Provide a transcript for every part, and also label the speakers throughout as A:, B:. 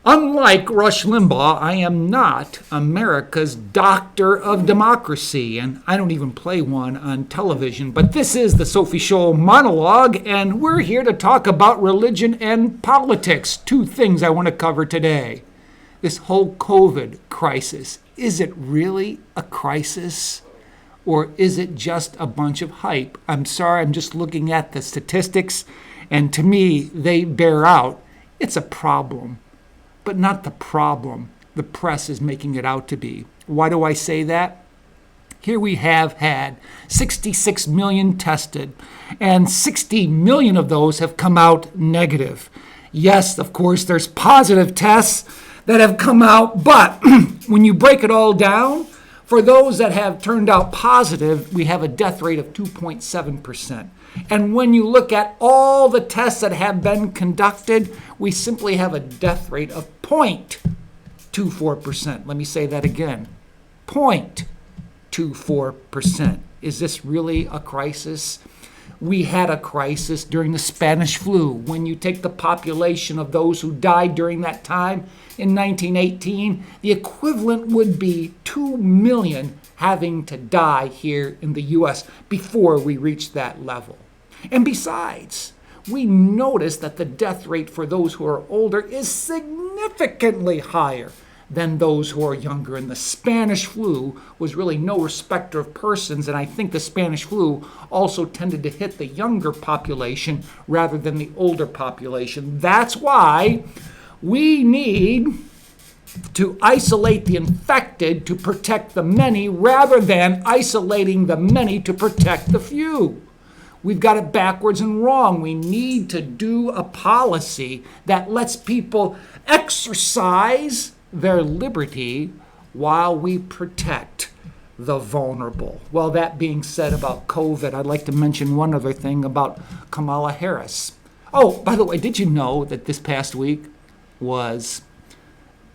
A: Unlike Rush Limbaugh, I am not America's doctor of democracy, and I don't even play one on television. But this is the Sophie Scholl Monologue, and we're here to talk about religion and politics. Two things I want to cover today. This whole COVID crisis, is it really a crisis? Or is it just a bunch of hype? I'm sorry, I'm just looking at the statistics, and to me, they bear out it's a problem. But not the problem the press is making it out to be. Why do I say that? Here we have had 66 million tested, and 60 million of those have come out negative. Yes, of course, there's positive tests that have come out, but when you break it all down, for those that have turned out positive, we have a death rate of 2.7%. And when you look at all the tests that have been conducted, we simply have a death rate of 0.24%. Let me say that again, 0.24%. Is this really a crisis? We had a crisis during the Spanish flu. When you take the population of those who died during that time in 1918, the equivalent would be 2 million having to die here in the U.S. before we reach that level. And besides, we notice that the death rate for those who are older is significantly higher than those who are younger. And the Spanish flu was really no respecter of persons, and I think the Spanish flu also tended to hit the younger population rather than the older population. That's why we need to isolate the infected to protect the many rather than isolating the many to protect the few. We've got it backwards and wrong. We need to do a policy that lets people exercise their liberty while we protect the vulnerable. Well, that being said about COVID, I'd like to mention one other thing about Kamala Harris. Oh, by the way, did you know that this past week was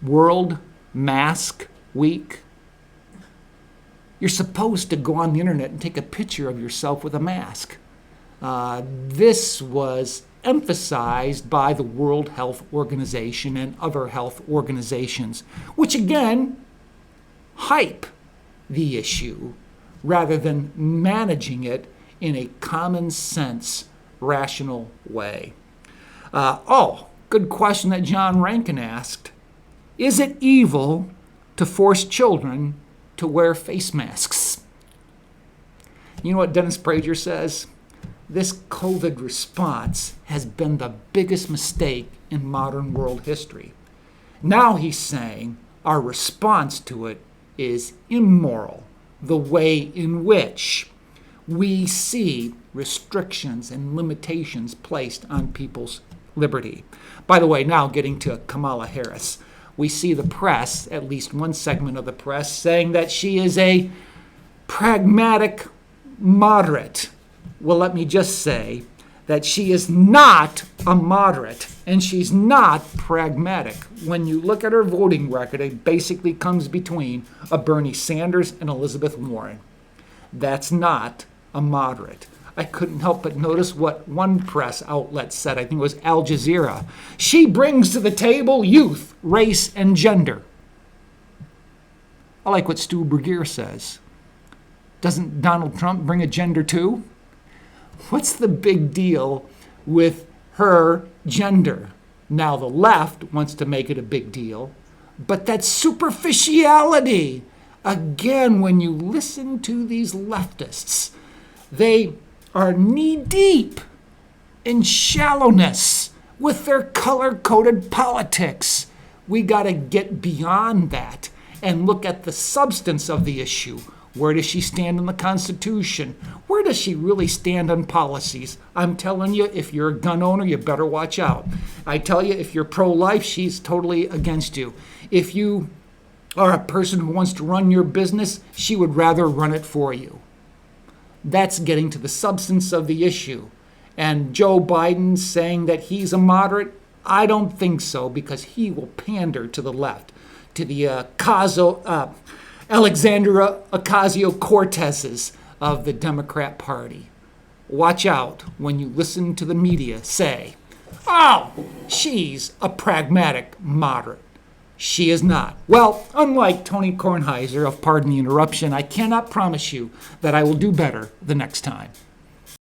A: World Mask Week? You're supposed to go on the internet and take a picture of yourself with a mask. This was emphasized by the World Health Organization and other health organizations, which again hype the issue rather than managing it in a common sense, rational way. Good question that John Rankin asked. Is it evil to force children to wear face masks? You know what Dennis Prager says? This COVID response has been the biggest mistake in modern world history. Now he's saying our response to it is immoral, the way in which we see restrictions and limitations placed on people's liberty. By the way, now getting to Kamala Harris, we see the press, at least one segment of the press, saying that she is a pragmatic moderate. Well, let me just say that she is not a moderate and she's not pragmatic. When you look at her voting record, it basically comes between a Bernie Sanders and Elizabeth Warren. That's not a moderate. I couldn't help but notice what one press outlet said. I think it was Al Jazeera. She brings to the table youth, race, and gender. I like what Stu Burgier says. Doesn't Donald Trump bring a gender too? What's the big deal with her gender? Now the left wants to make it a big deal, but that's superficiality. Again, when you listen to these leftists, they are knee-deep in shallowness with their color-coded politics. We got to get beyond that and look at the substance of the issue. Where does she stand on the Constitution? Where does she really stand on policies? I'm telling you, if you're a gun owner, you better watch out. I tell you, if you're pro-life, she's totally against you. If you are a person who wants to run your business, she would rather run it for you. That's getting to the substance of the issue. And Joe Biden saying that he's a moderate, I don't think so, because he will pander to the left, to the Alexandria Ocasio-Cortezes of the Democrat Party. Watch out when you listen to the media say, Oh, she's a pragmatic moderate. She is not. Well, unlike Tony Kornheiser of Pardon the Interruption, I cannot promise you that I will do better the next time.